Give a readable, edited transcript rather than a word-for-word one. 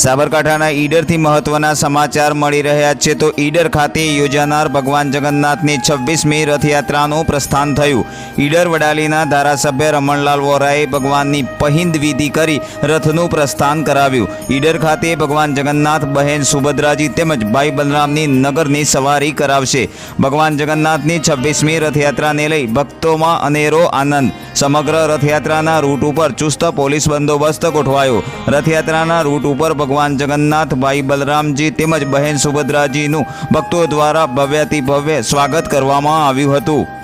સાબરકાંઠાના ઈડરથી મહત્વના સમાચાર મળી રહ્યા છે। તો ઈડર ખાતે યોજાનાર ભગવાન જગન્નાથની 26મી રથયાત્રાનું પ્રસ્થાન થયું। ઈડર વડાલીના ધારાસભ્ય રમણલાલ વોરાએ ભગવાનની પહિંદ વિધિ કરી રથનું પ્રસ્થાન કરાવ્યું। ઈડર ખાતે ભગવાન જગન્નાથ, બહેન સુભદ્રાજી તેમજ ભાઈ બલરામની નગરની સવારી કરાવશે। ભગવાન જગન્નાથની 26મી રથયાત્રાને લઈ ભક્તોમાં અનેરો આનંદ। સમગ્ર રથયાત્રાના રૂટ ઉપર ચુસ્ત પોલીસ બંદોબસ્ત ગોઠવાયો। રથયાત્રાના રૂટ ઉપર ભગવાન જગન્નાથ, ભાઈ બલરામજી તેમજ બહેન સુભદ્રાજીનું ભક્તો દ્વારા ભવ્યાતિ ભવ્ય સ્વાગત કરવામાં આવ્યું હતું।